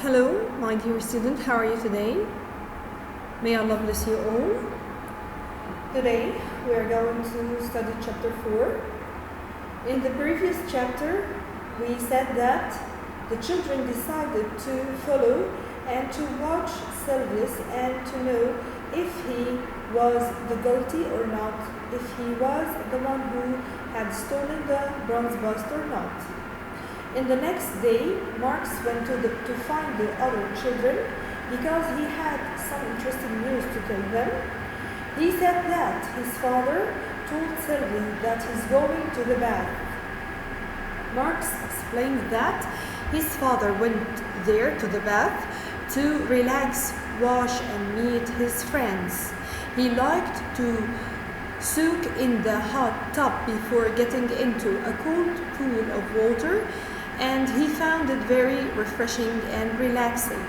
Hello, my dear student, how are you today? May Allah bless you all. Today we are going to study chapter 4. In the previous chapter, we said that the children decided to follow and to watch Sylvius and to know if he was the guilty or not, if he was the one who had stolen the bronze bust or not. In the next day, Marx went to find the other children because he had some interesting news to tell them. He said that his father told Sylvius that he's going to the bath. Marx explained that his father went there to the bath to relax, wash and meet his friends. He liked to soak in the hot tub before getting into a cold pool of water, and he found it very refreshing and relaxing.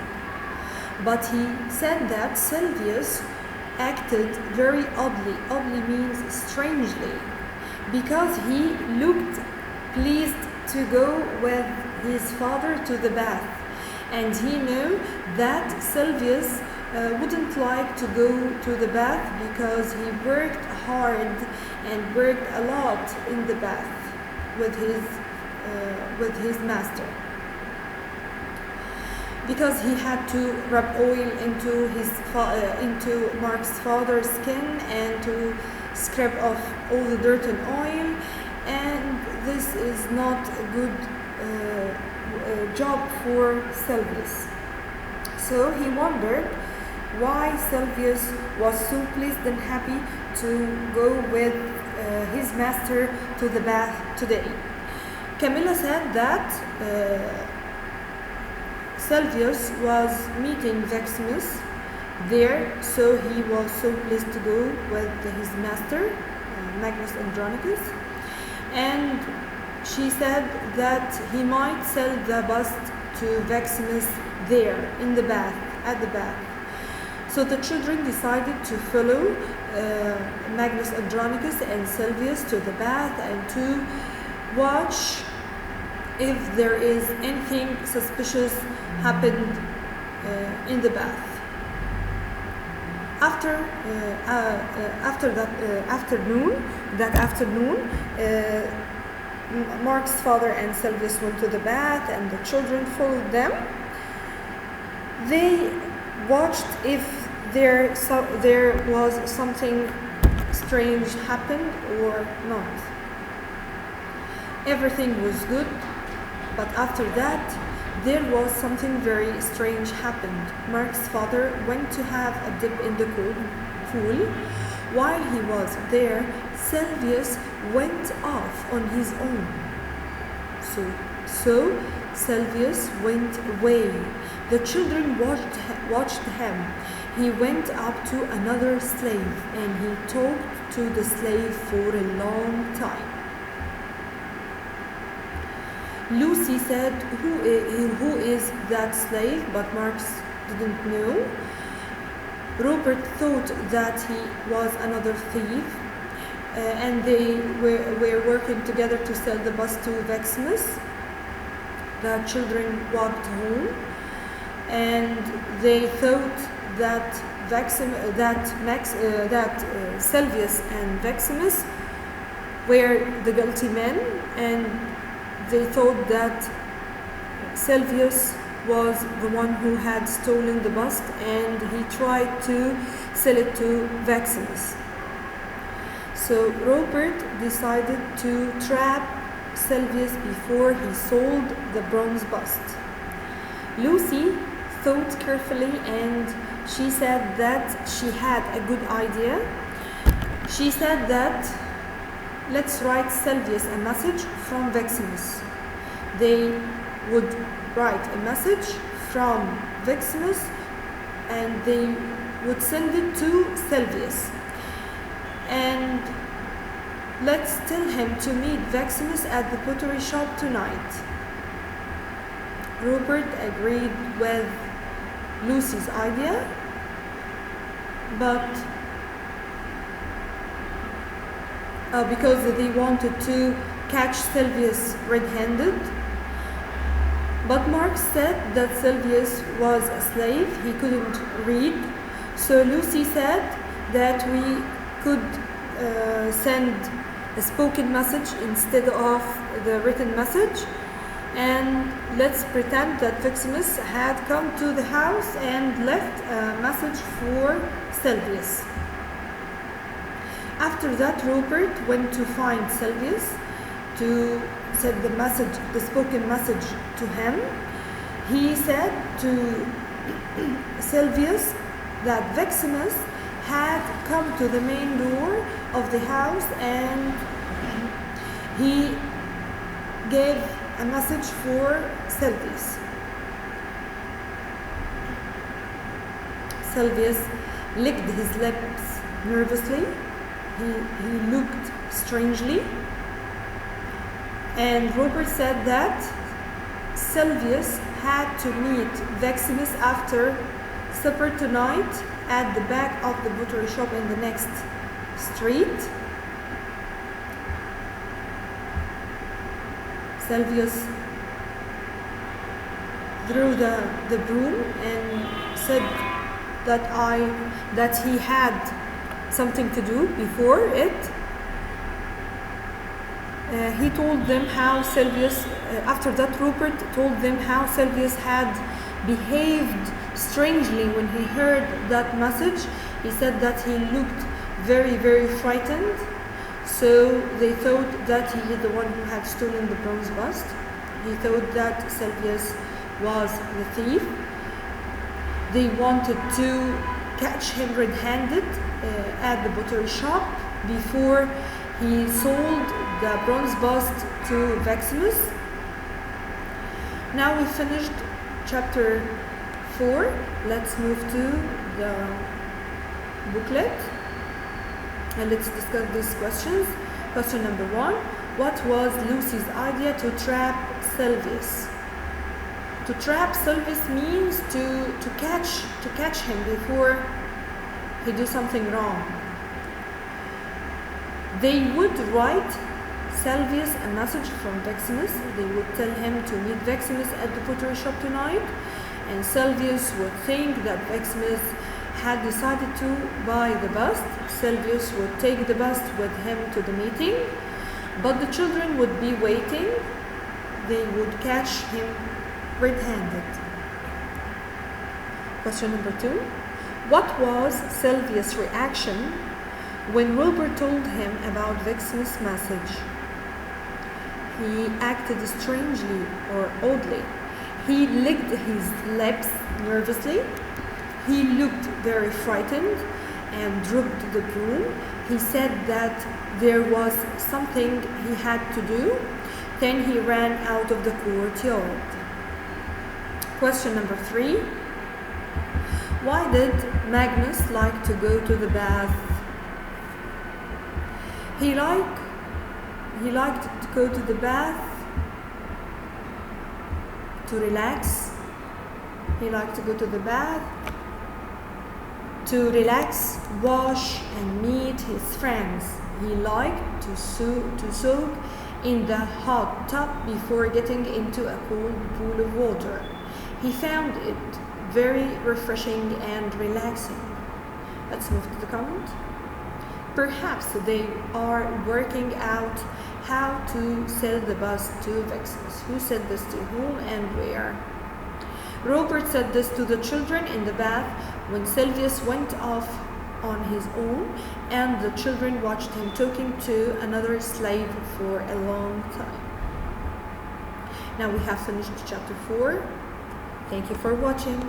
But he said that Sylvius acted very oddly. Oddly means strangely, because he looked pleased to go with his father to the bath, and he knew that Sylvius wouldn't like to go to the bath because he worked hard and worked a lot in the bath with his master, because he had to rub oil into Mark's father's skin and to scrub off all the dirt and oil, and this is not a good job for Sylvius. So he wondered why Sylvius was so pleased and happy to go with his master to the bath today. Camilla said that Sylvius was meeting Maximus there, so he was so pleased to go with his master, Magnus Andronicus, and she said that he might sell the bust to Maximus there in the bath, at the bath. So the children decided to follow Magnus Andronicus and Sylvius to the bath and to watch if there is anything suspicious happened in the bath. After that afternoon, Mark's father and Sylvius went to the bath, and the children followed them. They watched if there was something strange happened or not. Everything was good, but after that, there was something very strange happened. Mark's father went to have a dip in the pool. While he was there, Sylvius went off on his own. So Sylvius went away. The children watched him. He went up to another slave, and he talked to the slave for a long time. Lucy said, who is that slave? But Marx didn't know. Robert thought that he was another thief, and they were working together to sell the bust to Maximus. The children walked home, and they thought that Sylvius and Maximus were the guilty men, and they thought that Sylvius was the one who had stolen the bust, and he tried to sell it to Maximus. So Robert decided to trap Sylvius before he sold the bronze bust. Lucy thought carefully, and she said that she had a good idea. She said that let's write Sylvius a message from Maximus. They would write a message from Maximus, and they would send it to Sylvius. And let's tell him to meet Maximus at the pottery shop tonight. Robert agreed with Lucy's idea, but because they wanted to catch Sylvius red-handed, But Mark said that Silvius was a slave, he couldn't read. So Lucy said that we could send a spoken message instead of the written message, and let's pretend that Maximus had come to the house and left a message for Silvius. After that, Rupert went to find Silvius to send the spoken message to him. He said to Silvius that Maximus had come to the main door of the house and he gave a message for Silvius. Silvius licked his lips nervously. He looked strangely. And Rupert said that Silvius had to meet Maximus after supper tonight at the back of the butchery shop in the next street. Silvius threw the broom and said that he had something to do before it. He told them how Silvius, after that Rupert told them how Silvius had behaved strangely when he heard that message. He said that he looked very, very frightened. So they thought that he is the one who had stolen the bronze bust. He thought that Silvius was the thief. They wanted to catch him red-handed at the butchery shop before he sold the bronze bust to Maximus. Now we finished chapter 4. Let's move to the booklet and let's discuss these questions. Question number 1. What was Lucy's idea to trap Silvius? To trap Silvius means to catch him before he do something wrong. They would write Silvius a message from Maximus. They would tell him to meet Maximus at the butchery shop tonight, and Silvius would think that Maximus had decided to buy the bust. Silvius would take the bust with him to the meeting, but the children would be waiting. They would catch him red-handed. Question number 2. What was Silvius' reaction when Rupert told him about Maximus' message? He acted strangely or oddly. He licked his lips nervously. He looked very frightened and dropped the broom. He said that there was something he had to do. Then he ran out of the courtyard. Question number 3. Why did Magnus like to go to the bath? He liked to go to the bath to relax. He liked to go to the bath to relax, wash, and meet his friends. He liked to soak in the hot tub before getting into a cold pool of water. He found it very refreshing and relaxing. Let's move to the comment. Perhaps they are working out how to sell the bust to Maximus. Who said this to whom and where? Rupert said this to the children in the bath when Silvius went off on his own, and the children watched him talking to another slave for a long time. Now we have finished chapter 4. Thank you for watching.